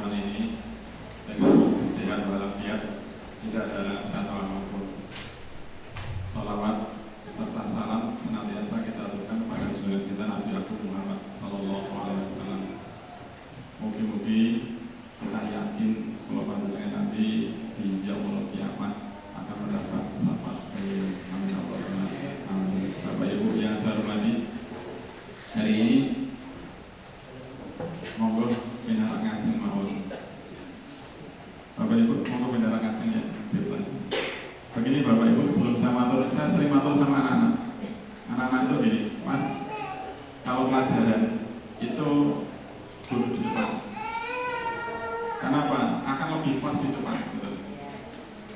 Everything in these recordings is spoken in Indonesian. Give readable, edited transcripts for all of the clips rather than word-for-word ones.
pertemuan ini dengan kondisi sehat walafiat, tidak ada satu apapun. Sholawat serta salam senantiasa kita aturkan pada junjungan kita Nabi Agung Muhammad Sallallahu Alaihi Wasallam. Mugi-mugi kita yakin kalau panjenengan nanti di yaumul kiamat akan mendapat syafaat dari amin Allah. Amin. Bapak Ibu yang saya hormati, hari ini monggo pindah ngajeng mawon. Bapak Ibu monggo pindah ngajeng ya. Begini Bapak Ibu, sebelum saya sering matur sama anak-anak itu gini, Mas, kalau pelajaran itu duduk di depan. Kenapa? Akan lebih pas di depan.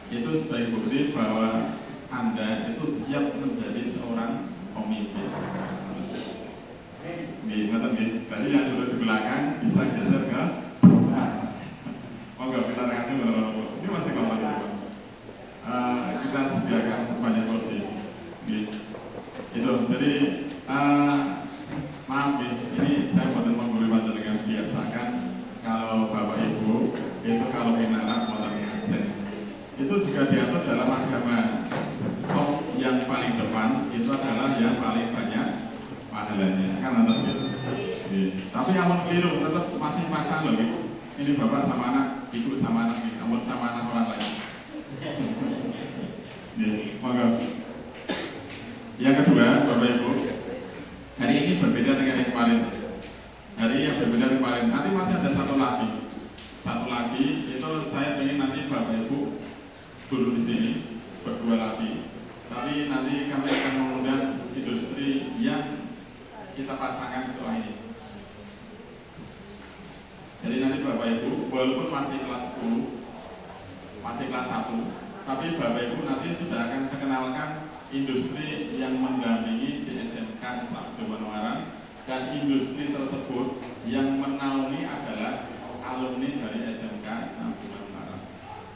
Itu sebagai bukti bahwa Anda itu siap menjadi seorang pemimpin. Tadi yang duduk di belakang bisa geser ke nggak kita reaksi ini masih kompak kita sediakan sebanyak kursi itu. Jadi maaf ini saya buatan menggurui dengan biasakan kalau Bapak Ibu itu kalau minarah mau ngaksen itu juga diatur dalam agama. Sop yang paling depan itu adalah yang paling banyak pahalanya kan ada gitu. Tapi yang keliru tetap masih pasang loh gitu. Ini bapak sama anak, ibu sama anak, kamu sama anak orang lain. Monggo. Yang kedua, Bapak Ibu, hari ini berbeda dengan yang kemarin. Hari yang berbeda dengan kemarin. Nanti masih ada satu lagi itu saya ingin nanti Bapak Ibu dulu di sini berdua lagi. Tapi nanti kami akan mengundang industri yang kita pasangkan setelah ini. Jadi nanti Bapak Ibu, walaupun masih kelas 10, masih kelas 1, tapi Bapak Ibu nanti sudah akan saya kenalkan industri yang mendampingi di SMK Islam Dobonuaran, dan industri tersebut yang menaungi adalah alumni dari SMK Islam Dobonuaran.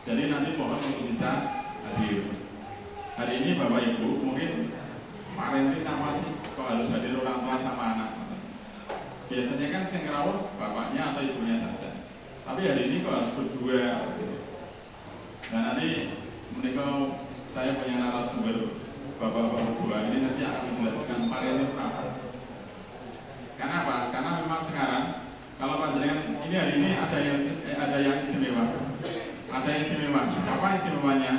Jadi nanti mohon untuk bisa hadir. Hari ini Bapak Ibu mungkin Pak Renti masih kok harus hadir orang tua sama anak. Biasanya kan yang rawuh bapaknya atau ibunya saja. Tapi hari ini kok harus berdua. Dan nanti menikah saya punya narasumber bapak-bapak berdua ini nanti akan menjelaskan varian apa. Karena apa? Karena memang sekarang kalau panjenengan ini hari ini ada yang istimewa. Ada yang istimewa. Apa istimewanya?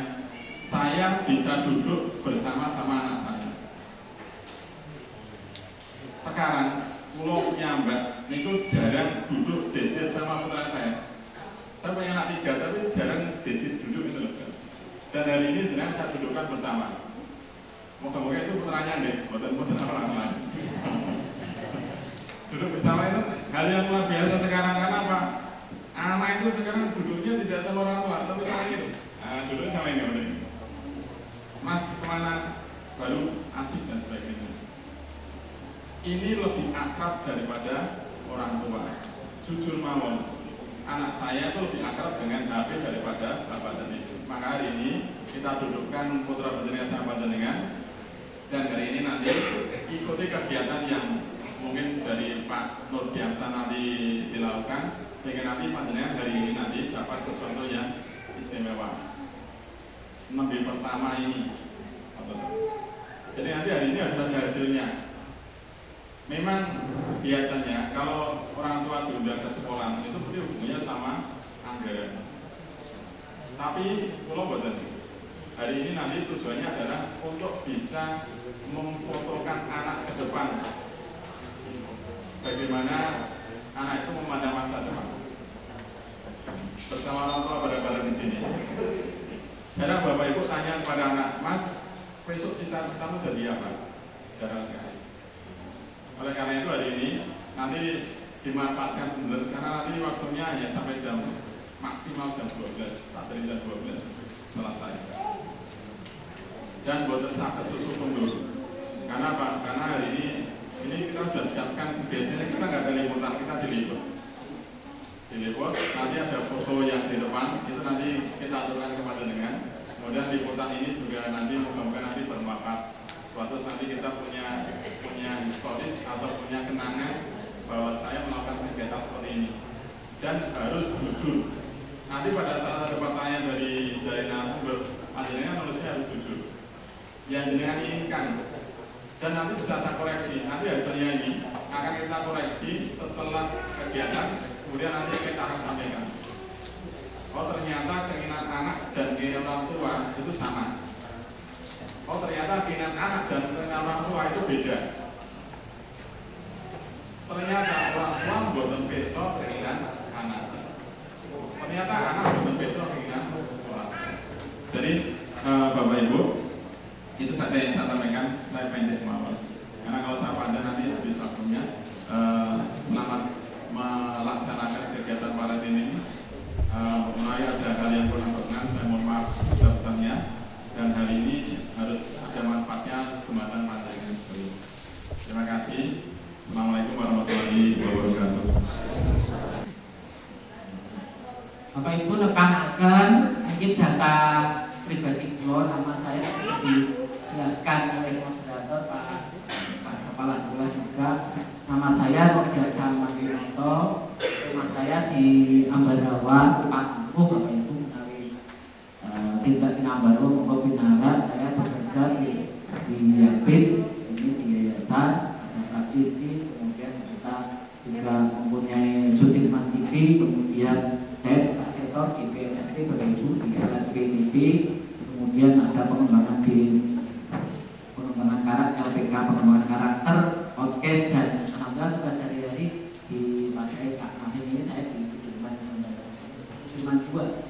Saya bisa duduk bersama-sama anak saya. Sekarang pulau nyambak itu jarang duduk jejer sama putra saya. Saya punya anak 3 tapi jarang jejer duduk gitu loh. Dan hari ini jarang saya dudukkan bersama. Moga-moga itu putranya deh, bukan putra orang lain. Duduk bersama itu hal yang luar biasa sekarang. Kenapa? Anak itu sekarang duduknya tidak sama orang tua, tapi sama itu. Duduknya sama ini udah. Mas kemana? Baru asik dan sebagainya. Ini lebih akrab daripada orang tua. Jujur mawon, anak saya itu lebih akrab dengan HP daripada bapak dan ibu. Maka hari ini kita dudukkan putra panjenengan sama panjenengan, dan hari ini nanti ikuti kegiatan yang mungkin dari Pak Nur Diamsa nanti dilakukan, sehingga nanti panjenengan hari ini nanti dapat sesuatu yang istimewa. Nabi pertama ini. Jadi nanti hari ini ada hasilnya. Memang biasanya kalau orang tua diundang ke sekolah itu seperti hubungannya sama anggaran. Tapi kalau boten, hari ini nanti tujuannya adalah untuk bisa memfotokan anak ke depan. Bagaimana anak itu memandang masa depan. Bersama orang tua bareng-bareng di sini. Sekarang Bapak Ibu tanya kepada anak, Mas, besok cita-citamu jadi apa? Jarang sekali. Oleh karena itu hari ini nanti dimanfaatkan benar, karena nanti waktunya hanya sampai jam maksimal jam 12, tak dari jam 12 selesai. Dan buat sampai susu mundur. Karena apa? Karena hari ini kita sudah siapkan, biasanya kita nggak ada liputan, kita diliput. Diliput, nanti ada foto yang di depan, itu nanti kita aturkan kepada dengan. Kemudian liputan ini juga nanti mudah-mudahan nanti bermanfaat. Suatu saat kita punya historis atau punya kenangan bahwa saya melakukan kegiatan seperti ini. dan harus jujur. Nanti pada saat ada pertanyaan dari narasumber, panjenengan nulisnya harus jujur. Yang jenengan inginkan, dan nanti bisa saya koreksi. Nanti hasilnya ini akan kita koreksi setelah kegiatan, kemudian nanti kita akan sampaikan. Oh ternyata keinginan anak dan keinginan orang tua itu sama. Oh ternyata keinginan anak dan keinginan orang tua itu beda. Ternyata orang tua membuat besok keinginan anak. Ternyata anak membuat besok keinginan orang. Jadi Bapak Ibu, itu saja yang saya sampaikan. Saya pendek mawar. Karena kalau saya panjang nanti habis waktunya. Selamat melaksanakan kegiatan Valentine ini. Mulai ada hal yang kurang berkenan, saya mohon maaf sebesar-besarnya. Dan hal ini harus ada manfaatnya jembatan panjang sekali. Terima kasih. Assalamualaikum warahmatullahi wabarakatuh. Bapak Ibu rekan-rekan, mungkin data pribadi kula, nama saya dijelaskan oleh moderator Pak Kepala Sekolah juga. Nama saya Rogiatsa Mandiranto. Rumah saya di Ambarawa, Pak Bapak Ibu menawi Tindak Tinambaro Monggo Binarat. Saya bekerja di YAPIS, ini di yayasan, ada praktisi, kemudian kita juga mempunyai Sudirman TV, kemudian saya juga asesor di PNSP Bapak Ibu di LSP TV, kemudian ada pengembangan LPK, pengembangan karakter, podcast, dan alhamdulillah tugas sehari-hari di Pasai Pak Mahir ini saya di Sudirman juga.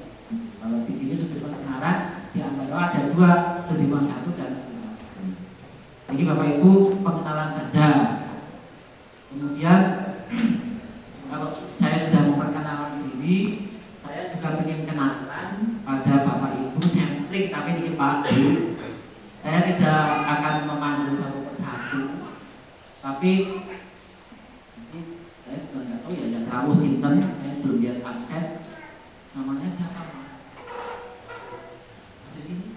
Kalau di sini Sudirman Kenaran, di Ambarawa ada 2, Sudirman 1 dan Sudirman 2. Ini Bapak Ibu pengenalan saja. Kemudian kalau saya sudah memperkenalkan diri, saya juga ingin kenalan pada Bapak Ibu sampling, tapi ini Pak Bu. Saya tidak akan memanggil satu persatu, tapi saya juga nggak tahu ya yang Prawo Sinten, saya belum lihat absen. Namanya siapa Mas? Di sini.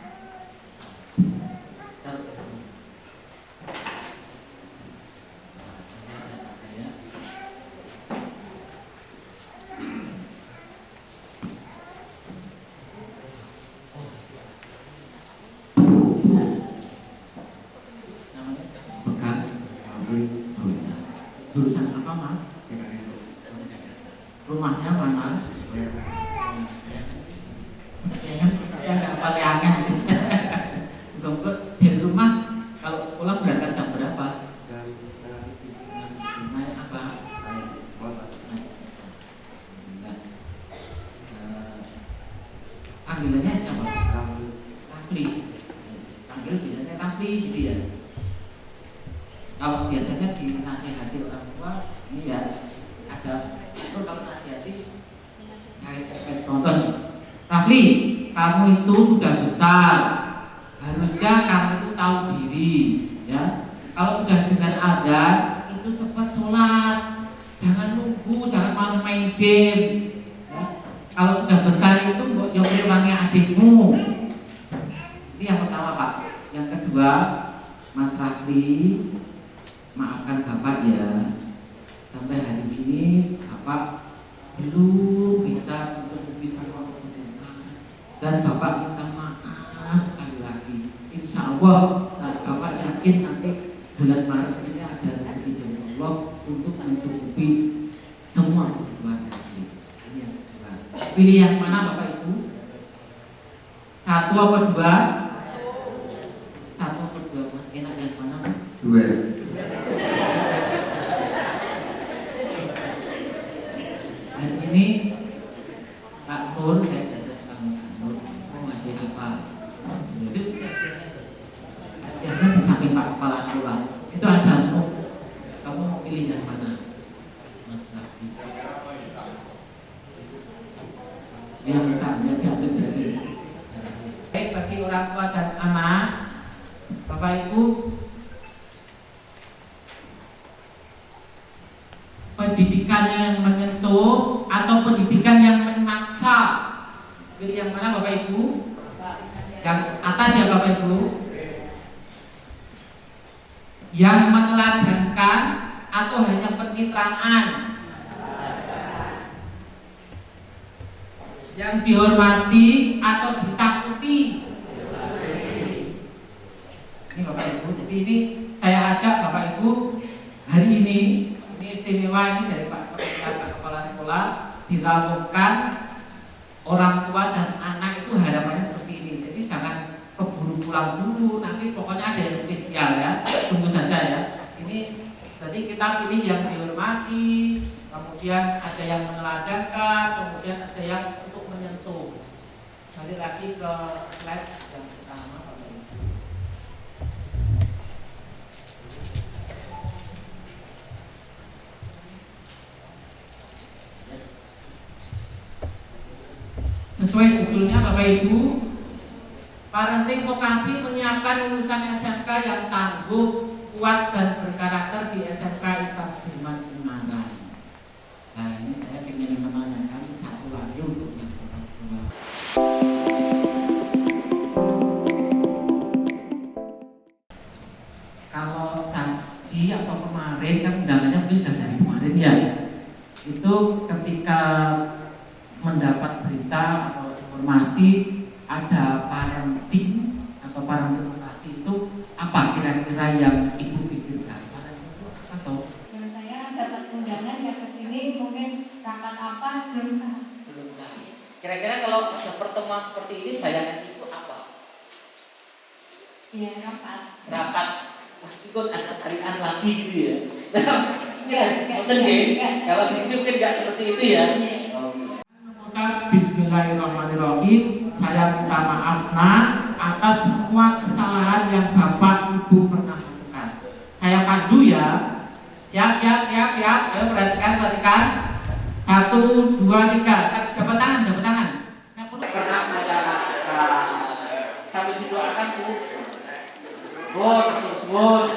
Jurusan apa Mas? Rumahnya mana? Saya nggak pakai angin. Dari rumah kalau sekolah berangkat jam berapa? Naik apa? Panggilannya siapa? Rafli. Panggil biasanya Rafli gitu ya. Kalau biasanya dinasihati orang tua, ini ya ada itu kalau nasihati kayak contoh, Rafli, kamu itu sudah besar, harusnya kamu itu tahu diri, ya. Kalau sudah dengar azan, itu cepat sholat, jangan nunggu, jangan malah main game. Ya. Kalau sudah besar itu yang uangnya adikmu. Ini yang pertama Pak. Yang kedua, Mas Rafli, maafkan Bapak ya, sampai hari ini Bapak belum bisa mencukupi sama kebutuhan, dan Bapak minta maaf sekali lagi. Insya Allah Bapak yakin nanti bulan Maret ini ada rezeki dari Allah untuk mencukupi semua kebutuhan tadi. Ini yang kedua. Pilih yang mana Bapak Ibu? 1 apa 2? 1 apa 2 Mas? Enak yang mana Mas? 2. Ini Pak Nur, saya jasa Pak Nur, mau ngasih apa? Itu di samping Pak Kepala Sekolah. Itu ada kamu mau pilih yang mana, Mas Rafi? Yang minta diambil dari. Baik bagi orang tua dan anak, Bapak Ibu, pendidikan yang menyentuh atau pendidikan yang memaksa, pilih yang mana Bapak Ibu? Yang atas ya Bapak Ibu. Yang meneladankan atau hanya pencitraan? Yang dihormati atau ditakuti? Ini Bapak Ibu, jadi ini saya ajak Bapak Ibu hari ini istimewa ini dari Pak Kepala Sekolah, dirampungkan orang tua dan anak itu harapannya seperti ini. Jadi jangan keburu pulang dulu, nanti pokoknya ada yang spesial ya, tunggu saja ya. Ini jadi kita pilih yang dihormati, kemudian ada yang meneladankan, kemudian ada yang untuk menyentuh. Nanti lagi ke slide yang pertama Bapak Ibu. Sesuai judulnya Bapak Ibu, Parenting Vokasi menyiapkan lulusan SMK yang tangguh, kuat dan berkarakter di SMK Islam Firman Ungaran. Nah ini saya ingin menanyakan satu lagi untuk yang kedua. Kalau tadi atau kemarin kan undangannya mungkin sudah dari kemarin ya, itu ketika mendapat berita atau informasi ada parenting atau parenting vokasi itu apa kira-kira yang Ibu pikirkan? Atau saya dapat undangan ya ke sini, mungkin rapat apa belum tahu. belum tahu. Kira-kira kalau ada pertemuan seperti ini bayangan Ibu apa? Iya, rapat. Rapat, wah ikut ada tarian lagi gitu ya. Mungkin kalau di sini mungkin nggak seperti itu ya. Bismillahirrahmanirrahim. Saya minta maaf atas semua kesalahan yang Bapak Ibu pernah lakukan. Saya pandu ya. Siap. Ayo perhatikan. 1, 2, 3. Jabat tangan. Yang perlu pernah saya lakukan. Sampai didoakan Bu. Terus.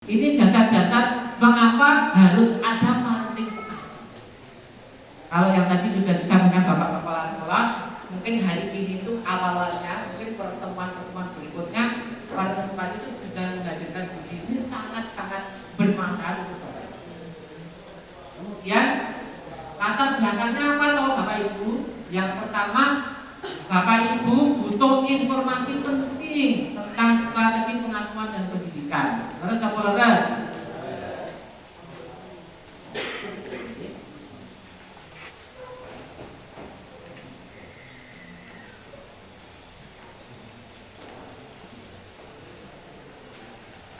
Ini dasar-dasar mengapa harus ada parenting vokasi. Kalau yang tadi sudah disampaikan Bapak Kepala Sekolah, mungkin hari ini itu awalnya, mungkin pertemuan-pertemuan berikutnya, parenting vokasi itu sudah menghadirkan ini sangat-sangat bermanfaat untuk Bapak Ibu. Kemudian latar belakangnya apa toh Bapak Ibu? Yang pertama, Bapak Ibu butuh informasi penting tentang strategi pengasuhan dan pendidikan. Terus apa lagi?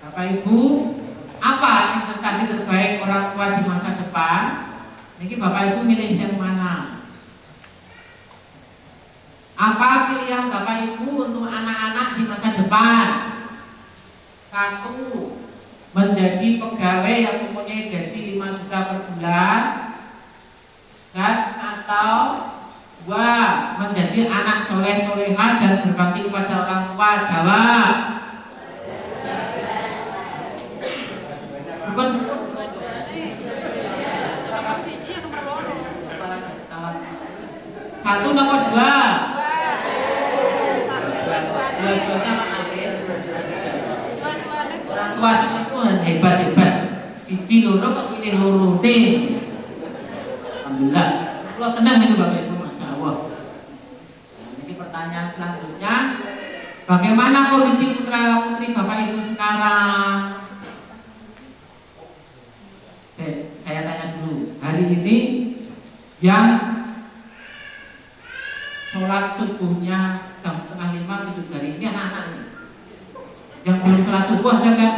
Bapak Ibu, apa investasi terbaik orang tua di masa depan? Ini Bapak Ibu milih yang mana? Apa pilihan Bapak Ibu untuk anak-anak di masa depan? 1. Menjadi pegawai yang mempunyai gaji 5 juta per bulan, dan atau 2. Menjadi anak soleh-solehah dan berbakti kepada orang tua. Jawab. Bukan. Satu nomor 2. Orang tua semua itu hebat. Cici loro kok pilih loro ting. Alhamdulillah. Kalau senang itu Bapak Ibu, Masya Allah. Ini pertanyaan selanjutnya, bagaimana kondisi putra putri Bapak Ibu sekarang? Oke, saya tanya dulu. Hari ini yang sholat subuhnya jam 4:30 tidur hari ini anak-anak ini. Yang belum sholat subuh ada nggak?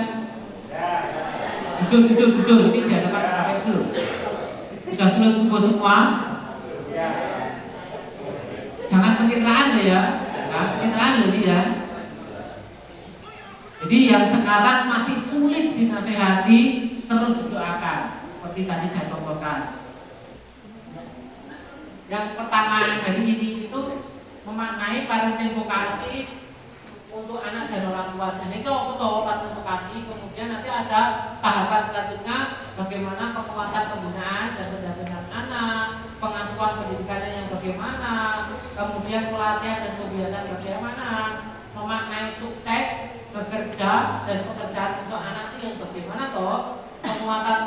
Duduk. Ini di hadapan Bapak Ibu. Sudah sholat subuh semua? Jangan pencitraan ya. Pencitraan loh ini ya. Jadi yang sekarang masih sulit dinasehati, terus didoakan. Seperti tadi saya contohkan. Yang pertama hari ini itu memaknai parenting vokasi untuk anak dan orang tua. Jadi itu betul parenting vokasi. Kemudian nanti ada tahapan selanjutnya, bagaimana penguatan pembinaan dan pendampingan anak, pengasuhan pendidikannya yang bagaimana, kemudian pelatihan dan kebiasaan bagaimana, memaknai sukses bekerja dan pekerjaan untuk anak itu yang bagaimana toh, penguatan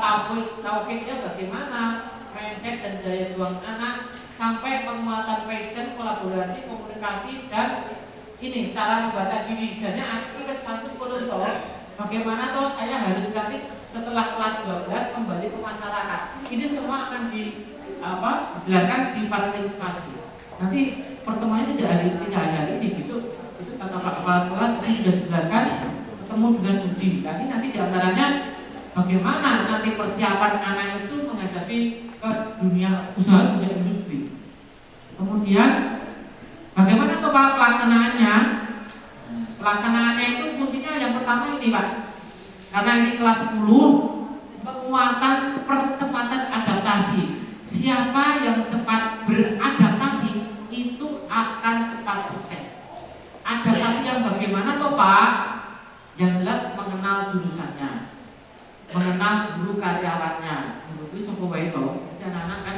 tauhidnya bagaimana, mindset dan daya juang anak, sampai penguatan passion, kolaborasi, komunikasi, dan ini cara membaca diri. Jadi akhirnya sepatu sepuluh toh. Bagaimana toh saya harus nanti setelah kelas 12 kembali ke masyarakat. Ini semua akan dijelaskan di partisipasi. Nanti pertemuannya tidak hari ini, besok itu kata Pak Kepala Sekolah tadi sudah dijelaskan ketemu dengan Budi. Nanti diantaranya bagaimana nanti persiapan anak itu menghadapi ke dunia usaha, dunia industri. Kemudian bagaimana tuh Pak pelaksanaannya? Pelaksanaannya itu kuncinya yang pertama ini Pak. Karena ini kelas 10, penguatan percepatan adaptasi. Siapa yang cepat beradaptasi itu akan cepat sukses. Adaptasi yang bagaimana toh Pak? Yang jelas mengenal jurusannya, mengenal guru karyawannya. Guru itu sopo wae to. Anak-anak kan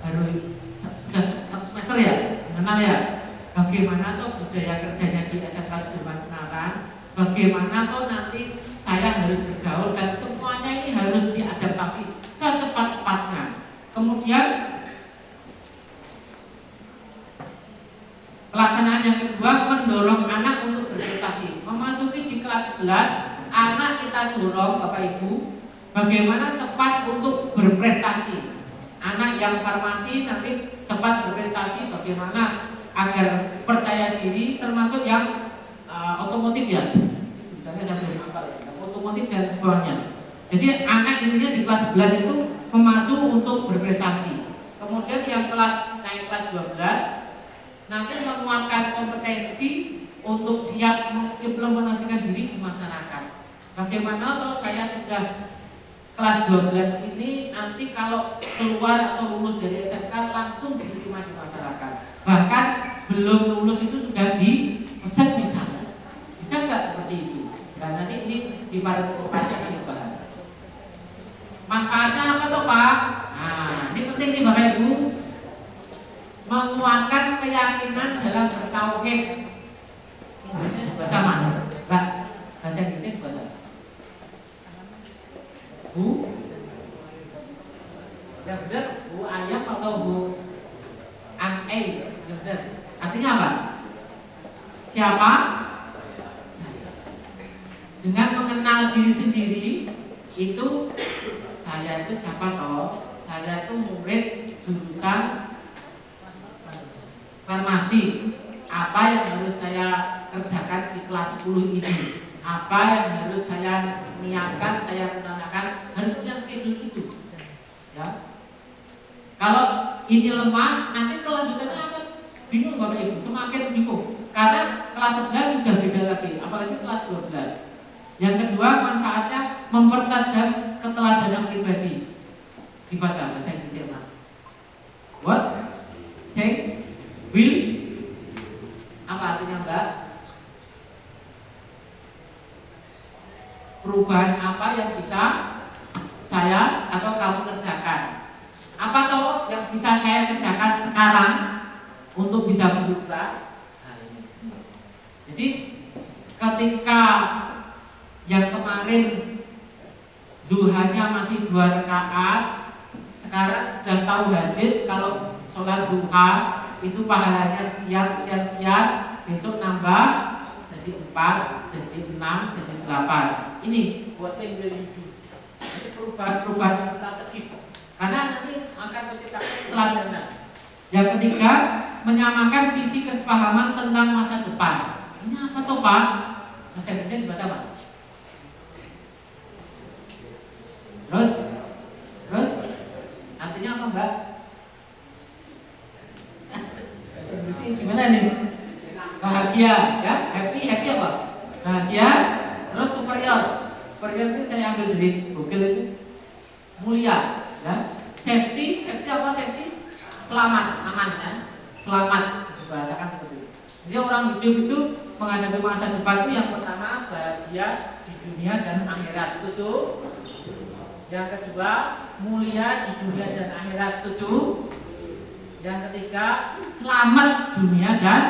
harus sudah satu semester ya, mengenal ya. Bagaimana toh budaya kerjanya di SMK Sudirman Penaran? Bagaimana toh nanti saya harus bergaul, dan semuanya ini harus diadaptasi secepat-cepatnya. Kemudian pelaksanaan yang kedua, mendorong anak untuk berprestasi. Memasuki di kelas 11, anak kita dorong Bapak Ibu bagaimana cepat untuk berprestasi. Anak yang farmasi nanti cepat berprestasi, bagaimana agar percaya diri, termasuk yang otomotif ya. Misalnya ada otomotif dan sebagainya. Jadi anak intinya di kelas 11 itu memacu untuk berprestasi. Kemudian yang naik kelas 12 nanti menguatkan kompetensi untuk siap mengimplementasikan diri di masyarakat. Bagaimana kalau saya sudah kelas 12 ini nanti kalau keluar atau lulus dari SMK langsung diterima di masyarakat. Bahkan belum lulus itu sudah dipesan misalnya. Bisa nggak seperti itu? Dan nanti ini di partisipasi akan dibahas. Manfaatnya apa toh Pak? Nah, ini penting nih Bapak Ibu. Menguatkan keyakinan dalam bertauhid. Inggrisnya dibaca Mas. Mbak, bahasa Inggrisnya dibaca. Bu? Yang benar Bu ayam atau Bu an-e? Yang benar. Artinya apa? Siapa? Saya. Dengan mengenal diri sendiri itu saya itu siapa toh? Saya itu murid jurusan farmasi. Apa yang harus saya kerjakan di kelas 10 ini? Apa yang harus saya niatkan, saya rencanakan? Harus punya schedule itu. Ya. Kalau ini lemah, nanti kelanjutannya akan bingung Bapak Ibu, semakin bingung. Karena kelas 11 sudah beda lagi, apalagi kelas 12. Yang kedua, manfaatnya mempertajam keteladanan pribadi. Dibaca bahasa Inggris Mas. What? Change will. Apa artinya Mbak? Perubahan apa yang bisa saya atau kamu kerjakan? Apa toh yang bisa saya kerjakan sekarang untuk bisa berubah? Nah, ini. Jadi ketika yang kemarin duhanya masih 2 rakaat, sekarang sudah tahu hadis kalau sholat duha itu pahalanya sekian, besok nambah jadi 4, jadi 6, jadi 8. Ini buat change the hidup. Ini perubahan yang strategis. Karena nanti akan menciptakan keteladanan. Yang ketiga, menyamakan visi kesepahaman tentang masa depan. Ini apa toh Pak? Bahasa Indonesia dibaca Mas. Terus artinya apa Mbak? Bahasa Indonesia gimana nih? Bahagia, ya? Happy apa? Bahagia. Terus superior itu saya ambil dari Google itu mulia, ya. Safety apa safety? Selamat, aman, ya. Selamat dibahasakan seperti itu. Jadi orang hidup itu menghadapi masa depan itu yang pertama bahagia di dunia dan akhirat, setuju? Yang kedua mulia di dunia dan akhirat, setuju? Yang ketiga selamat dunia dan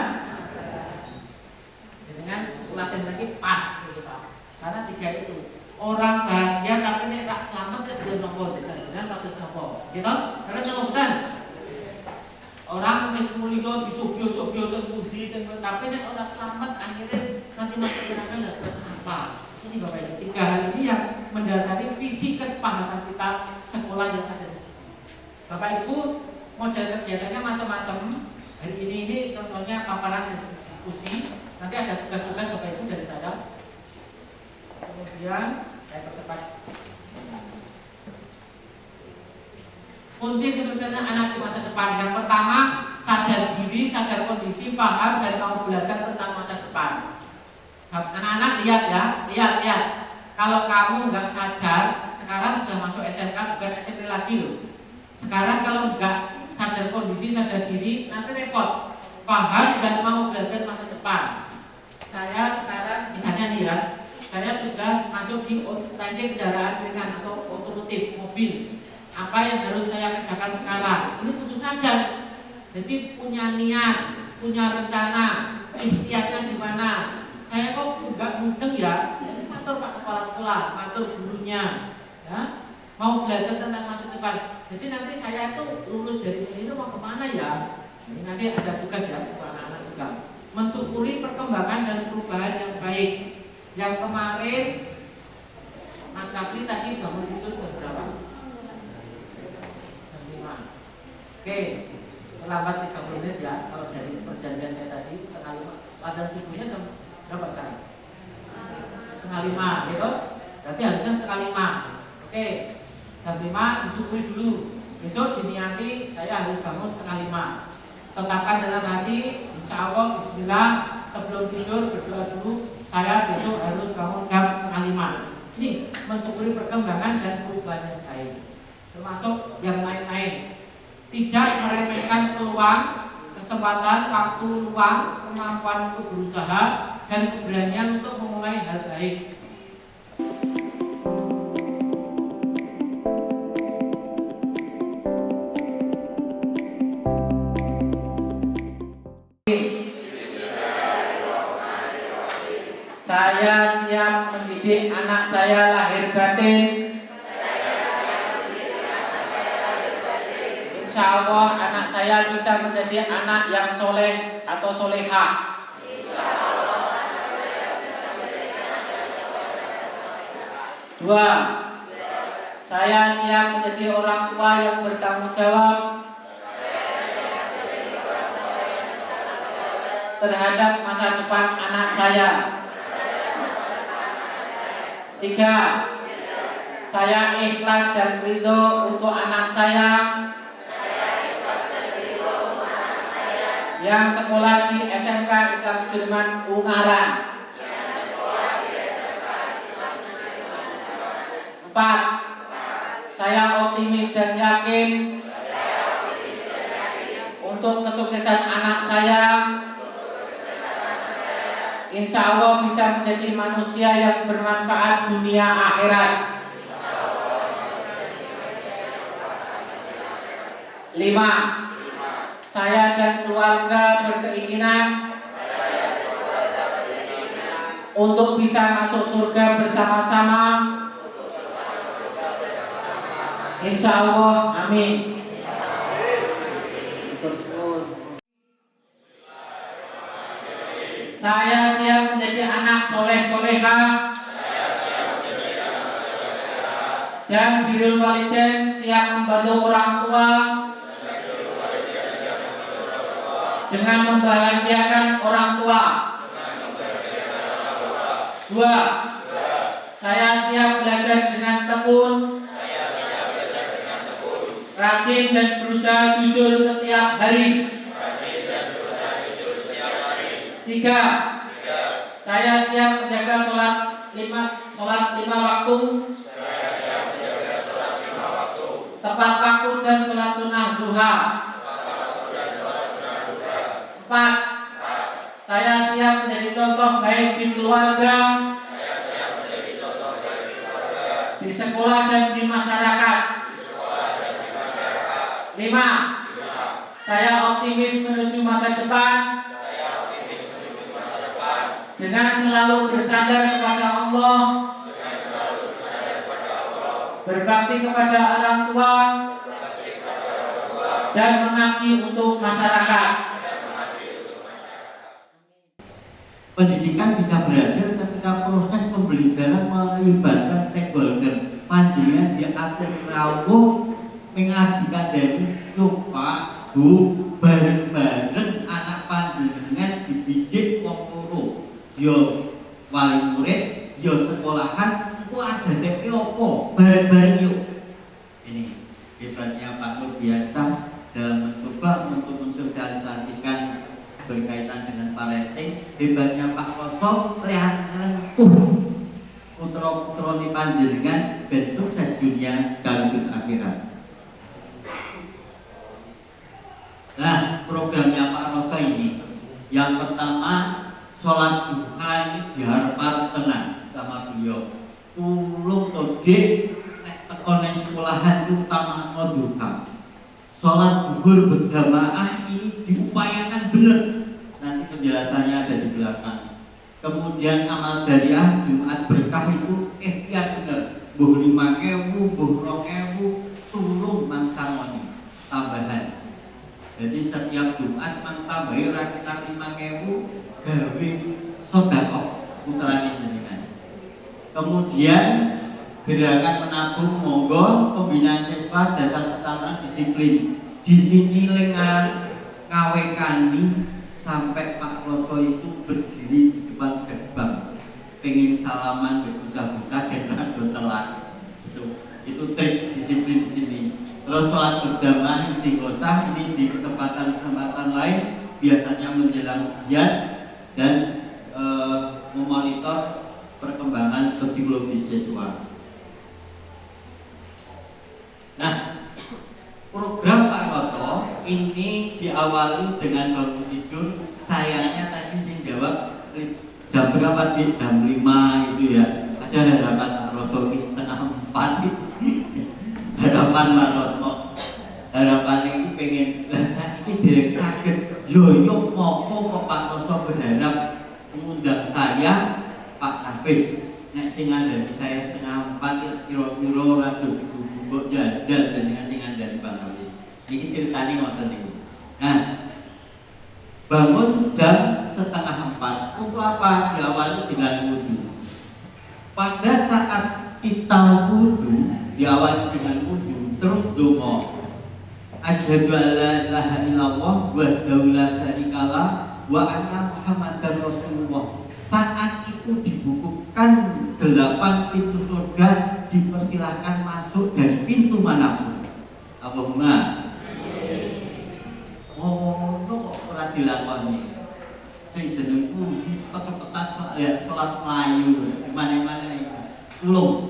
dengan Latin lagi pas gitu Pak. Karena 3 itu orang bahagia tapi nek tak selamat ya belum nopo dengan 400 nopo. Gitu? Karena nopo bukan? Orang wis mulya disubyo-subyo teng pundi tapi nek ora selamat akhirnya nanti masuk neraka enggak apa. Ini Bapak Ibu, 3 hal ini yang mendasari visi kesepakatan kita sekolah yang ada di sini. Bapak Ibu, model kegiatannya macam-macam. Hari ini contohnya paparan dan diskusi. Nanti ada tugas-tugas Bapak Ibu dari saya. Kemudian saya percepat. Kunci kesuksesan anak di masa depan. Yang pertama, sadar diri, sadar kondisi, paham dan mau belajar tentang masa depan. Anak-anak lihat ya, lihat. Kalau kamu nggak sadar, sekarang sudah masuk SMK bukan SMP lagi loh. Sekarang kalau nggak sadar kondisi, sadar diri, nanti repot. Paham dan mau belajar masa depan. Saya sekarang misalnya nih ya, saya sudah masuk di teknik kendaraan ringan atau otomotif mobil. Apa yang harus saya kerjakan sekarang? Ini butuh sadar. Jadi punya niat, punya rencana, ikhtiarnya di mana. Saya kok enggak mudeng ya? Ini matur Pak Kepala Sekolah, matur gurunya, ya. Mau belajar tentang masa depan. Jadi nanti saya tuh lulus dari sini tuh mau kemana ya? Ini nanti ada tugas ya untuk anak-anak juga. Mensyukuri perkembangan dan perubahan yang baik. Yang kemarin Mas Rafli tadi bangun tidur jam berapa? Oke, terlambat 30 menit ya. Kalau dari perjanjian saya tadi 4:30. Latihan subuhnya jam berapa sekarang? 4:30 gitu. Berarti harusnya 4:30. Oke, jam 5 disubuhi dulu. Besok diniati saya harus bangun 4:30. Tetapkan dalam hati, insya Allah bismillah, sebelum tidur berdoa dulu, saya besok harus bangun jam 4:30. Ini mensyukuri perkembangan dan perubahan yang baik. Termasuk yang lain-lain. Tidak meremehkan peluang, kesempatan, waktu luang, kemampuan untuk berusaha, dan keberanian untuk memulai hal baik. Saya siap mendidik anak saya lahir batin. Insya Allah anak saya bisa menjadi anak yang soleh atau solehah. Dua, saya siap menjadi orang tua yang bertanggung jawab terhadap masa depan anak saya. Tiga, saya ikhlas dan ridho untuk anak saya yang sekolah di SMK Islam Sudirman Ungaran. 4, saya optimis dan yakin untuk kesuksesan anak saya. Insya Allah bisa menjadi manusia yang bermanfaat dunia akhirat. 5, saya dan keluarga berkeinginan untuk bisa masuk surga bersama-sama. Insya Allah, amin. Saya siap menjadi anak soleh-soleha dan birrul walidain, siap membantu orang tua dengan membahagiakan orang tua. 2, saya siap belajar dengan tekun, rajin dan berusaha jujur setiap hari. 3, saya siap menjaga sholat 5 waktu, tepat waktu dan sholat sunnah duha. 4, saya siap menjadi contoh baik di keluarga, di sekolah dan di masyarakat. 5, saya optimis menuju masa depan dengan selalu bersandar kepada Allah, berbakti kepada orang tua, dan mengabdi untuk masyarakat. Pendidikan bisa berhasil ketika proses pembelajaran melibatkan stakeholder. Panjenengan diatur rawuh mengabdikan dari yuk Pak Bu bareng-bareng anak panjenengan dididik wong loro. Yo wali murid, yo sekolahan, ku ada TP opo bareng-bareng yuk. Ini hebatnya Pak Nur biasa dalam mencoba untuk mensosialisasikan berkaitan dengan parenting. Hebatnya Pak Koso terlihat putra-putra ini panjenengan ben sukses dunia sekaligus akhirat. Nah, programnya Pak Koso ini yang pertama sholat duha ini diharap tenang sama beliau. Tulung todek nek tekonen sekolahan itu utama duha. Sholat zuhur berjamaah ini diupayakan benar. Nanti penjelasannya ada di belakang. Kemudian amal jariah Jumat berkah itu ikhtiar benar. Buh 5.000, buh 2.000, tulung mangsamoni tambahan. Jadi setiap Jumat mang tambahi rakitan 5.000 gawe sedekah putrane jenengan. Kemudian gerakan menabung monggo pembinaan siswa dasar pertama disiplin. Di sini ngawekani sampai Pak Kloso itu berdiri di depan gerbang, pengen salaman berbuka-buka dan telat. Itu trik disiplin di sini. Terus sholat berjamaah istighosah ini di kesempatan lain biasanya menjelang ujian dan memonitor perkembangan psikologis siswa. Nah, program Pak Koso ini diawali dengan bangun tidur. Sayangnya tadi saya jawab jam berapa di jam 5 itu ya. Ada harapan Pak Koso di setengah 4 harapan Pak Koso. Harapan ini pengen ini direk sakit. Yo mopo kok Pak Koso berharap mengundang saya Pak Hafiz. Nek sing ngandani saya setengah 4 kira-kira rada mbok jajal dengan sing ngandani Pak Hafiz. Iki ceritane ngoten niku. Nah, bangun jam setengah 4. Untuk apa? Diawali dengan wudu. Pada saat kita wudu, diawali dengan wudu, terus donga. Asyhadu an la ilaha illallah wahdahu la syarikalah wa anna Muhammadar Rasulullah. Saat itu dibukukan 8 pintu surga, dipersilahkan masuk dari pintu manapun. Allahumma. Oh, kok ora dilakoni. Sing jenengku dipet-petan salat mlayu, mana-mana iki. Tulung.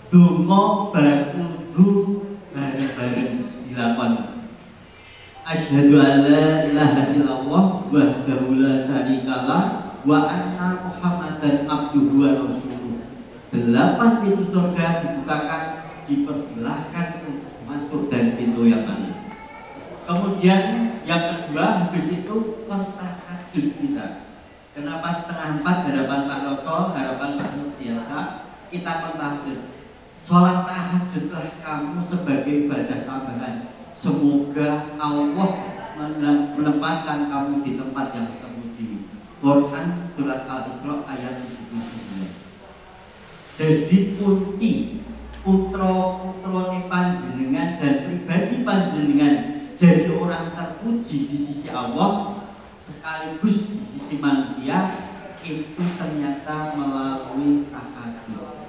Donga bakudu bareng-bareng dilakoni. Asyhadu an la ilaha illallah wahdahu la syarikalah wa anna Muhammadan abduhu wa rasuluh. 8 pintu surga dibukakan, dipersilahkan untuk masuk dari pintu yang mana. Kemudian yang kedua, habis itu tahajud kita. Kenapa setengah 4 harapan Pak Koso, harapan Pak Nur biasa kita tahajud. Sholat tahajudlah kamu sebagai ibadah tambahan. Semoga Allah menempatkan kamu di tempat yang terpuji. Quran surat Al-Isra ayat 79. Jadi kunci putra-putrane panjenengan dan pribadi panjenengan jadi orang terpuji di sisi Allah sekaligus di sisi manusia itu ternyata melalui tahajud.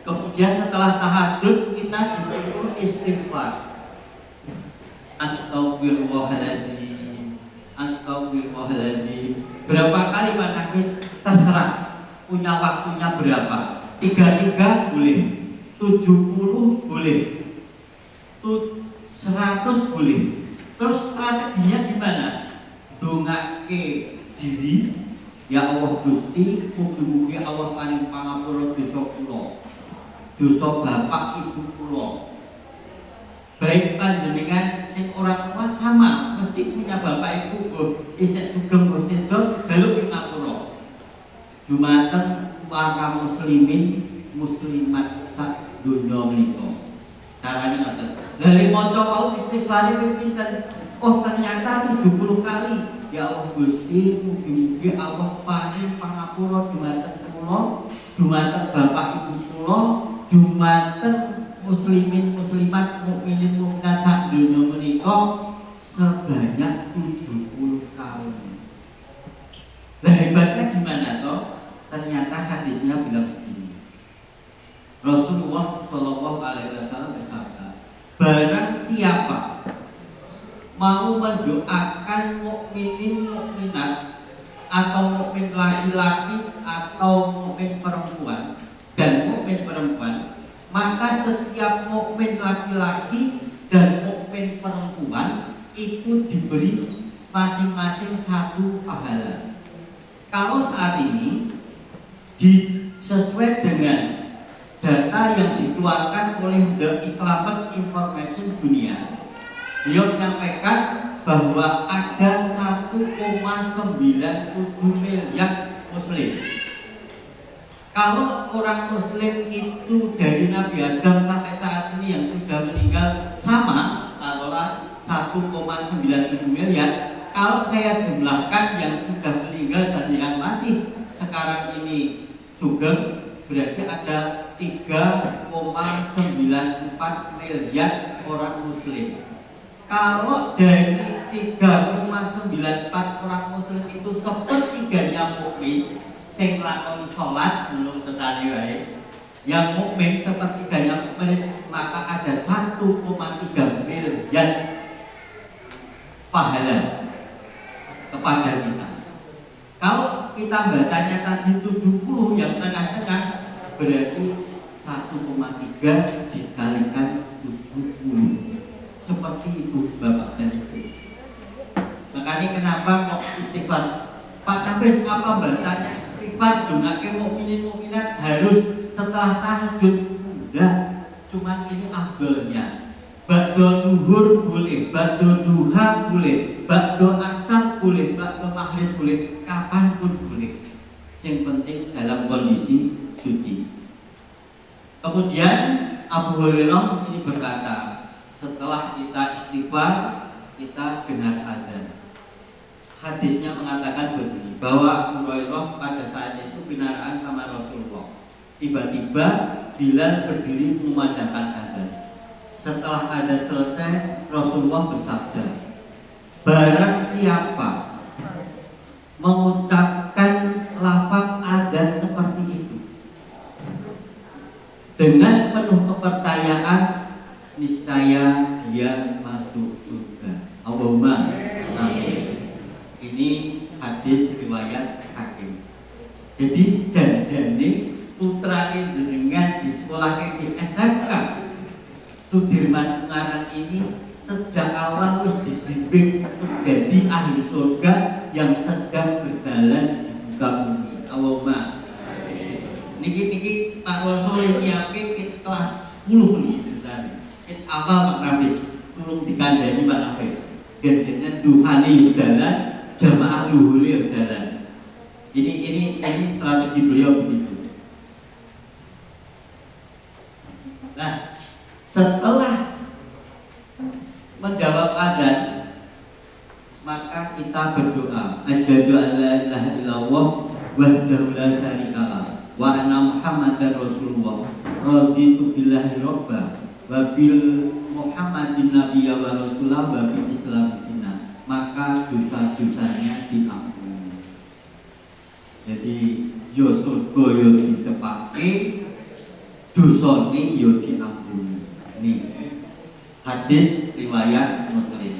Kemudian setelah tahajud kita disuruh istighfar. Astagfirullahaladzim, astagfirullahaladzim. Berapa kali Pak Nafis? Terserah. Punya waktunya berapa? 33 boleh, 70 boleh, 100 boleh. Terus strateginya gimana? Dongake diri, ya Allah Gusti, mugi-mugi Allah paling pangapura dosa kula, dosa bapak ibu kula. Baik panjenengan sing orang tua sama, mesti punya bapak ibu kok isih sugeng kok sedok jaluk pangapura. Dumateng para muslimin muslimat sak donya menika. caranya ngoten. Dari maca wau istighfar pinten? Oh ternyata 70 kali. Ya Allah Gusti, mugi-mugi Allah paring pangapura dumateng kula, dumateng bapak ibu kula, dumateng muslimin muslimat mukminin mukminat sak donya menika sebanyak 70 kali. Lah hebatnya gimana toh? Ternyata hadisnya bilang begini. Rasulullah Shallallahu Alaihi Wasallam bersabda, barang siapa mau mendoakan mukminin mukminat atau mukmin laki-laki atau mukmin perempuan dan mukmin perempuan, maka setiap mukmin laki-laki dan mukmin perempuan itu diberi masing-masing satu pahala. Kalau saat ini sesuai dengan data yang dikeluarkan oleh The Islamic Information Dunia, beliau menyampaikan bahwa ada 1,97 miliar muslim. Kalau orang muslim itu dari Nabi Adam sampai saat ini yang sudah meninggal sama, taruhlah 1,97 miliar. Kalau saya jumlahkan yang sudah meninggal dan yang masih sekarang ini sugeng, berarti ada 3,94 miliar orang muslim. Kalau dari 3,94 orang muslim itu sepertiganya mukmin, sing lakoni salat belum tetani wae, yang mukmin sepertiganya mukmin, maka ada 1,3 miliar pahala kepada kita. Kalau kita bacanya tadi 70 yang tengah-tengah, berarti 1,3 dikalikan 70. Seperti itu Bapak dan Ibu. Makanya kenapa kok istighfar? Pak Kapres apa bacanya istighfar dongake mukminin mukminat harus setelah tahajud? Enggak, cuma ini afdalnya. Ba'da duhur boleh, ba'da duha boleh, ba'da asar boleh, ba'da maghrib boleh, kapanpun boleh. Yang penting dalam kondisi suci. Kemudian Abu Hurairah ini berkata, setelah kita istighfar, kita dengar azan. Hadisnya mengatakan begini, bahwa Abu Hurairah pada saat itu pinaraan sama Rasulullah. Tiba-tiba Bilal berdiri memandangkan azan. Setelah azan selesai, Rasulullah bersabda, barang siapa mengucapkan lafaz azan seperti itu dengan penuh kepercayaan, niscaya dia masuk surga. Allahumma amin. Ini hadis riwayat Hakim. Jadi janjane putra jenengan di sekolah di SMK Sudirman Ungaran ini sejak awal wis dibimbing untuk jadi ahli surga yang sedang berjalan di muka bumi. Allahumma amin. Niki Pak Rasul nyiapke kelas 10 nih ceritanya. Apa Pak Nabi? Tolong dikandani Pak Nabi. Biasanya duhani jalan, jamaah luhuri jalan. Ini strategi beliau begitu. Nah, setelah menjawab adzan, maka kita berdoa, asyhadu an la ilaha illallah wahdahu la syarikalah wa anna muhammadar rasulullah raditu billahi rabba wa bil muhammadin nabiyya wa rasulah wa bil islam dinna, maka dosa-dosanya diampuni. Jadi yo surga yo dicepake, dosane yo diampuni. Ini hadis riwayat Muslim.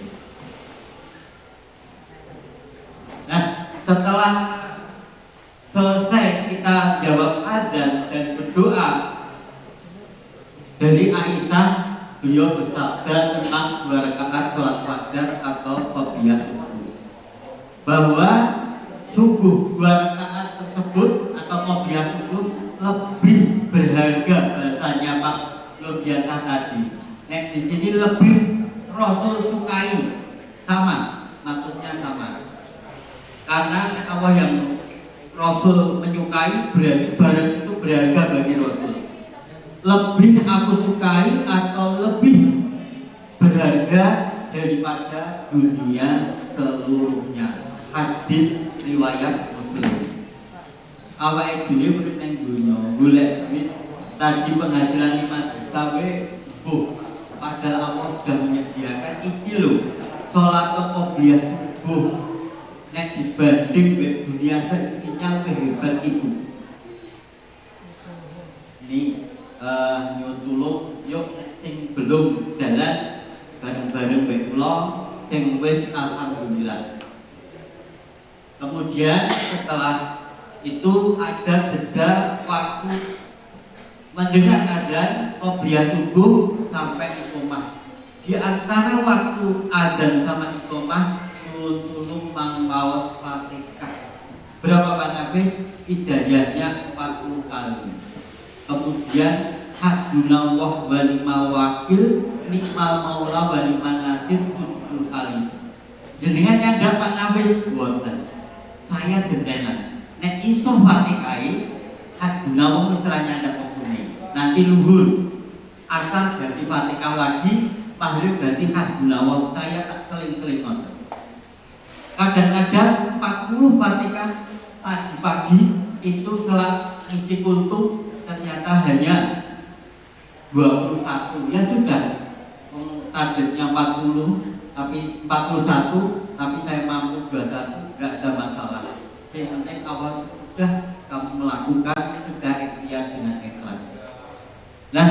Nah, setelah selesai kita jawab adzan dan berdoa, dari Aisyah beliau bersabda tentang 2 rakaat sholat fajar atau qobliyah subuh, bahwa subuh 2 rakaat tersebut atau qobliyah subuh lebih berharga bahasanya Pak luar biasa tadi. Nek di sini lebih Rasul sukai, sama, maksudnya sama. Karena Allah yang Rasul menyukai berarti barang itu berharga bagi Rasul. lebih aku sukai atau lebih berharga daripada dunia seluruhnya. Hadis riwayat Muslim. Awake dhewe urip ning donya golek duit tadi penghasilan 5 juta padahal Allah sudah menyediakan iki lho salat qobliyah subuh nek dibanding dunia seisinya lebih hebat itu. Ini nyutuluk yuk sing belum jalan bareng-bareng bae kula sing wis alhamdulillah. Kemudian setelah itu ada jeda waktu mendengar azan qobliyah subuh sampai iqomah. Di antara waktu azan sama iqomah nyutuluk mangpaos Fatihah. Berapa Pak Nafis? Hidayahnya 40 kali. Kemudian hasbunallah wa ni'mal wakil, nikmal maula wa ni'man nasir 70 kali. Jenengan nyadar Pak Nafis? Boten. Saya gentenan. Nek iso Fatihah hasbunallah misalnya ada pokoknya. Nanti luhur asal ganti Fatihah lagi, maghrib ganti hasbunallah. Saya tak seling-seling nonton. Kadang-kadang 40 Fatihah pagi itu setelah ngisi kultum ternyata hanya 21. Ya sudah, targetnya 40 tapi 41 tapi saya mampu 21, enggak ada masalah. Yang penting awal sudah kamu melakukan sudah ikhtiar dengan ikhlas. Nah,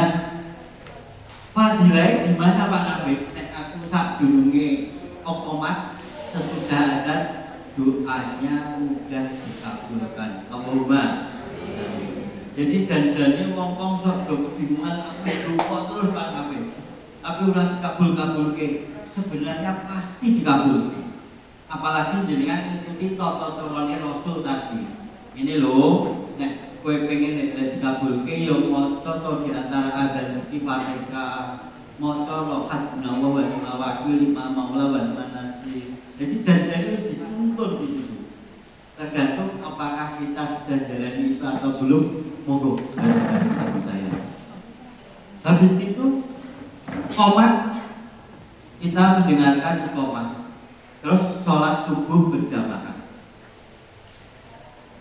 fadilah di mana Pak Nafis? Nek aku sak durunge otomat sesudah azan doanya mudah dikabulkan. Allahumma. Jadi janjane wong-wong sok do kebingungan apa lupa terus Pak Nafis. Tapi ora dikabul-kabulke. Sebenarnya pasti dikabulke. Apalagi jenengan ngikuti tata carane Rasul tadi. Ini loh, nek kowe pengen nek dikabulke ya maca di antara azan iki Fatihah, maca rohat gunawa wa mawakil lima maula wa manasi. Jadi janjane wis dituntun di situ. Tergantung apakah kita sudah jalani itu atau belum, monggo dari saya. Habis itu qomat kita mendengarkan iqomah. Terus sholat subuh berjamaah.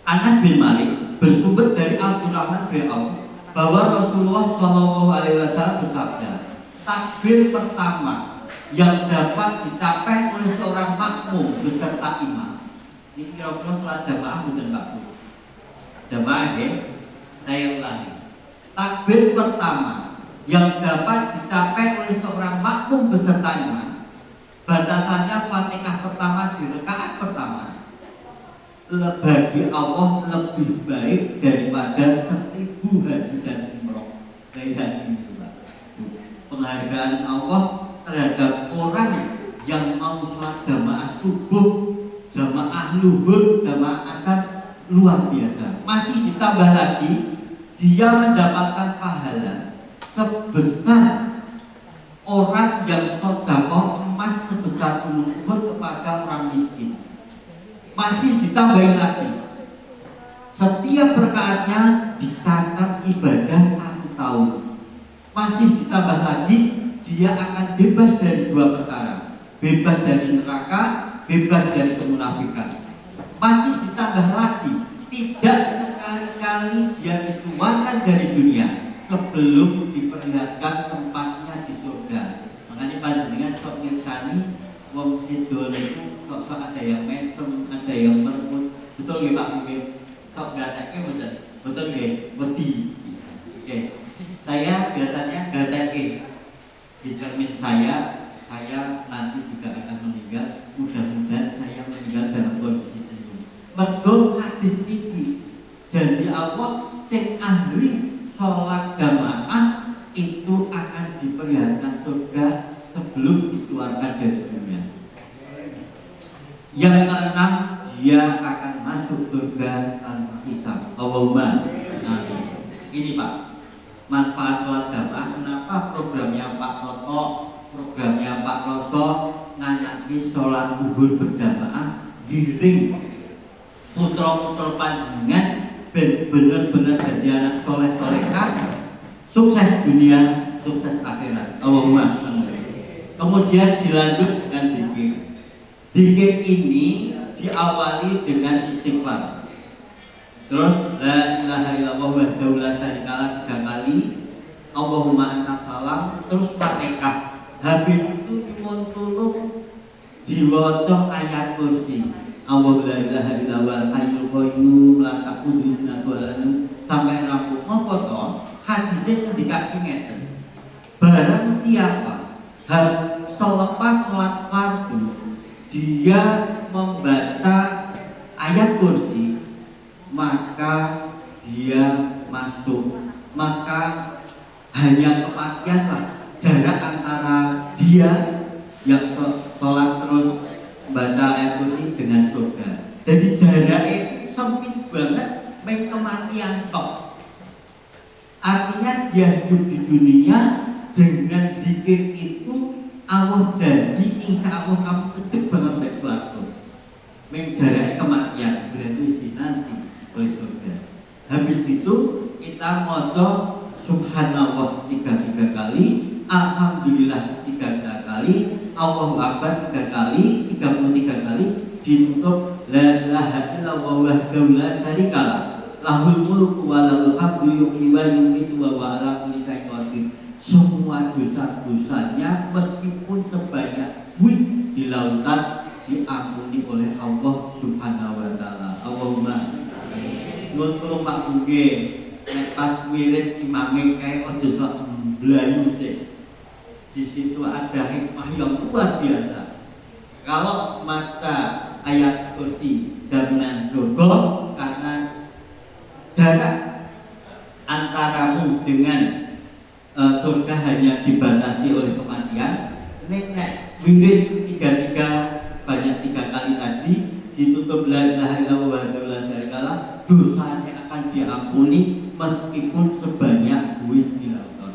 Anas bin Malik bersumber dari Abdurrahman bin Auf bahwa Rasulullah SAW bersabda, takbir pertama yang dapat dicapai oleh seorang makmum beserta imam. Ini kira-kira sholat jamaah bukan waktu. Jamaah ya, saya ulangi. Takbir pertama yang dapat dicapai oleh seorang makmum beserta imam. Batasannya Fatihah pertama di rakaat pertama bagi Allah lebih baik daripada 1000 haji dan umroh. Penghargaan Allah terhadap orang yang mau sholat jamaah subuh, jamaah luhur, jamaah asar luar biasa. Masih ditambah lagi dia mendapatkan pahala sebesar orang yang sedekah emas sebesar gunung Uhud kepada orang miskin. Masih ditambahin lagi, setiap rakaatnya dicatat ibadah 1 tahun. Masih ditambah lagi, dia akan bebas dari 2 perkara, bebas dari neraka, bebas dari kemunafikan. Masih ditambah lagi, tidak sekali-kali dia dikeluarkan dari dunia sebelum diperlihatkan tempatnya di surga. Makanya panjenengan sok ngersani wong sedo niku sok ada yang mesem, ada yang merebut. Betul nggih Pak Mungkin? Sok gatekke mboten? Betul nggih? Wedi. Oke. Saya biasanya gatekke. Di cermin saya nanti juga akan meninggal. Mudah-mudahan saya meninggal dalam kondisi senyum. Mergo hadis iki janji Allah sing ahli sholat jamaah itu akan diperlihatkan surga sebelum dikeluarkan dari dunia. Yang keenam, dia akan masuk surga tanpa hisab. Allahumma amin. Ini Pak, manfaat sholat jamaah. Kenapa programnya Pak Toto, programnya Pak Roso nganaki sholat zuhur berjamaah giring putra-putra panjenengan bener-bener jadi anak soleh-solehah sukses dunia, sukses akhirat. Allahumma amin. Kemudian dilanjut dengan zikir. Zikir ini diawali dengan istighfar. Terus la ilaha illallah wahdahu la syarikalah 3 kali. Allahumma anta salam, terus Fatihah. Habis itu dimontulung diwaca ayat kursi. Allahu la ilaha illallah hayyul qayyum la ta'khudhuhu sinatun wa la nawm sampai rampung. Napa to? Hadisnya dikaki ngeten. Barang siapa selepas sholat fardu dia membaca ayat kursi, maka dia masuk. Maka hanya kematianlah jarak antara dia yang sholat terus baca ayat kursi dengan surga. Jadi jaraknya sempit banget, main kematian tok. Artinya dia hidup di dunia dengan zikir itu Allah janji insya Allah kamu cedek banget dari suatu. Main jaraknya kematian berarti nanti oleh surga. Habis itu kita moco subhanallah 33 kali, alhamdulillah 33 kali, Allahu akbar 3 kali, 33 kali, ditutup la ilaha illallah wahdahu la syarikalah lahul mulku wa lahul hamdu yuhyi wa yumiitu wa huwa ala kulli syai'in qadir. Semua dosa-dosanya meskipun sebanyak buih di lautan diampuni oleh Allah Subhanahu wa taala. Allahumma nuwun tulung Pak Buge nek pas wirid imame kae aja sok mblayu sih. Di situ ada hikmah yang luar biasa. Kalau maca ayat kursi jaminan surga, karena jarak antaramu dengan surga hanya dibatasi oleh kematian. Nek wirid 33 banyak 3 kali tadi ditutup la ilaha illallah wahdahu la syarikalah, dosanya akan diampuni meskipun sebanyak buih di lautan.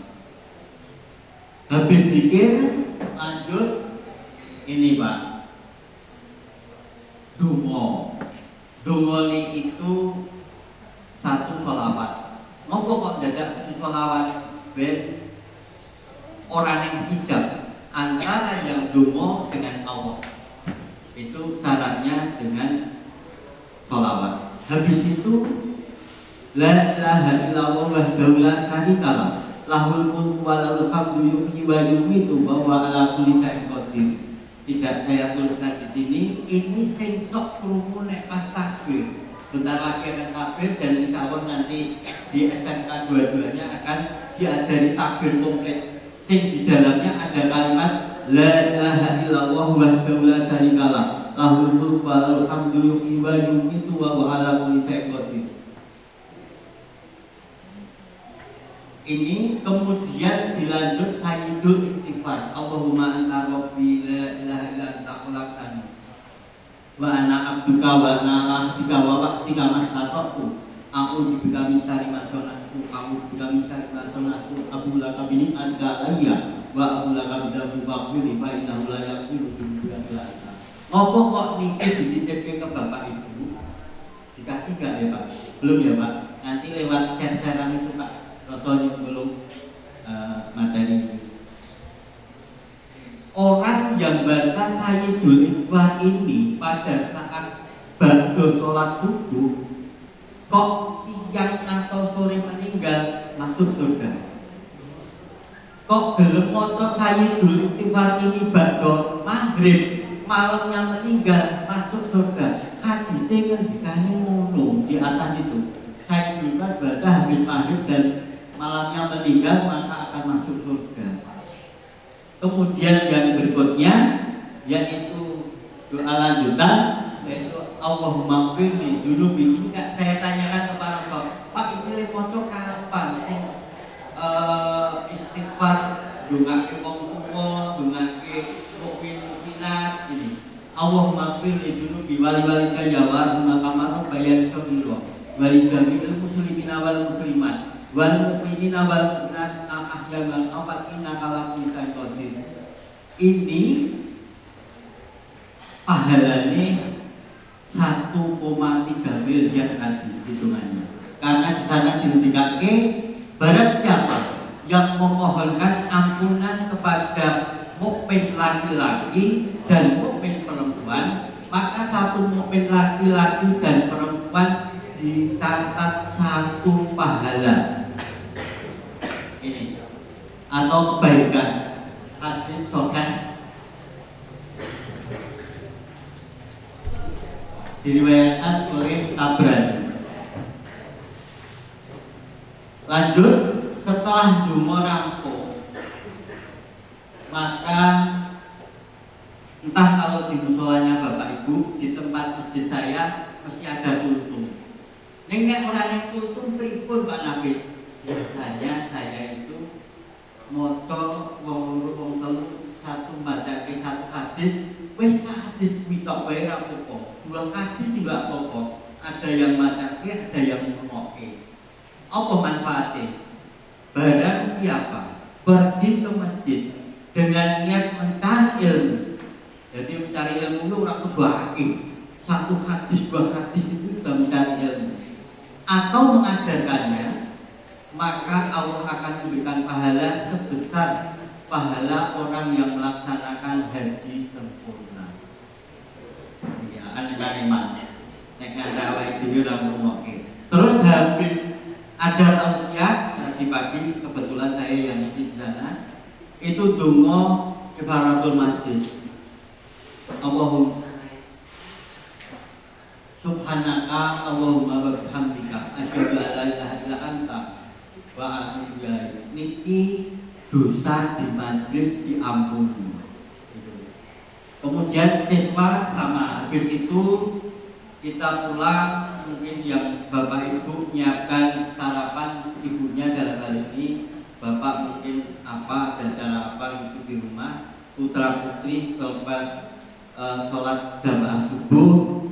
Habis zikir lanjut ini Pak, donga itu satu sholawat. Ngopo kok dadak satu sholawat? Ben orang yang hijab antara yang donga dengan Allah. Itu syaratnya dengan sholawat. Habis itu la ilaha illallah wahdahu la syarikalah lahul mulku wa lahul hamdu yuhyi wa yumiitu wa huwa ala kulli syai'in qadir. Tidak saya tuliskan di sini. Ini sing sok krungu nek pas takbir. Bentar lagi akan takbir dan insya Allah nanti di SMK dua-duanya akan diajari takbir komplit. Sing di dalamnya ada kalimat la ilaha illallah wahdahu la syarikalah lahul mulku wa lahul hamdu yuhyi wa yumiitu wa huwa ala kulli syai'in qadir. Ini kemudian dilanjut sayyidul istighfar. Allahumma anta rabbi la ilaha illa anta khalaqtani wa ana abduka wa ana abduka wa wa'tika mastata'tu a'udzu bika min syarri ma sana'tu a'udzu bika min syarri ma sana'tu aqulu laka bi ni'matika alayya wa aqulu laka bi dzambi faghfirli fa innahu la yaghfiru dzunuba illa anta. Ngopo kok niki dititipke ke Bapak Ibu? Dikasih gak ya Pak? Belum ya Pak? Nanti lewat share-sharean itu Pak. Rasanya belum materi. Orang yang baca sayyidul istighfar ini pada saat ba'da sholat subuh kok siang atau sore meninggal masuk surga. Kok gelem maca sayyidul istighfar ini ba'da maghrib malamnya meninggal masuk surga. Hadisnya ngendikane ngono di atas itu. Sayyidul istighfar baca habis maghrib dan malamnya meninggal maka akan masuk surga. Kemudian yang berikutnya yaitu doa lanjutan, yaitu Allahumma ghfirli dzunubi. Ini enggak saya tanyakan kepada Pak ini foto kapan sing istighfar dongake wong tuwa, dongake mukminat ini. Allahumma ghfirli dzunubi wali walidayya warhamna kama rabbayani shaghira walidayil muslimina wal muslimat wal mu'minina wal mu'minat al-ahya wal amwat innaka ala kulli syai'in qadir. Ini pahalanya 1,3 miliar tadi hitungannya. Karena di sana dihentikan barang siapa yang memohonkan ampunan kepada mukmin laki-laki dan mukmin perempuan, maka satu mukmin laki-laki dan perempuan dicatat satu pahala ini atau kebaikan. Hadis sahih diriwayatkan oleh Tabrani. Lanjut, setelah dungo rampung, maka entah kalau di musolanya Bapak Ibu, di tempat masjid saya mesti ada kultum. Nek orang yang kultum pripun Pak Nafis? Biasanya saya itu moco wong telu satu bacake satu hadis, wis hadis witok wae ra apa-apa. Dua hadis juga apa-apa. Ada yang bacake, ada yang ngoke. Apa manfaatnya? Barang siapa pergi ke masjid dengan niat mencari ilmu, jadi mencari ilmu itu orang kebahagiaan. Satu hadis, dua hadis itu sudah mencari ilmu, atau mengajarkannya, maka Allah akan memberikan pahala sebesar pahala orang yang melaksanakan haji sempurna. Ya, kan iman. Nek ngandawai dhewe ora ngono. Terus habis ada tausiah tadi pagi, kebetulan saya yang isi di sana. Itu donga kifaratul majlis. Allahumma subhanaka Allahumma wa bihamdika asyhadu an la ilaha illa anta wa atubu ilaik. Niki dosa di majlis diampuni. Kemudian siswa sama, habis itu kita pulang, mungkin yang Bapak Ibu menyiapkan sarapan ibunya dalam hal ini, Bapak mungkin apa dan cara apa itu di rumah, putra putri selepas sholat jamaah subuh,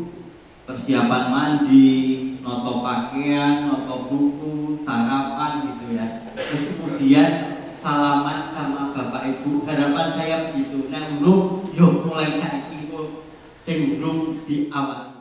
persiapan mandi, noto pakaian, noto buku, sarapan gitu ya. Terus kemudian salaman sama Bapak Ibu, harapan saya begitu. Nah, urung, yuk mulai saiki kok sing urung diawali.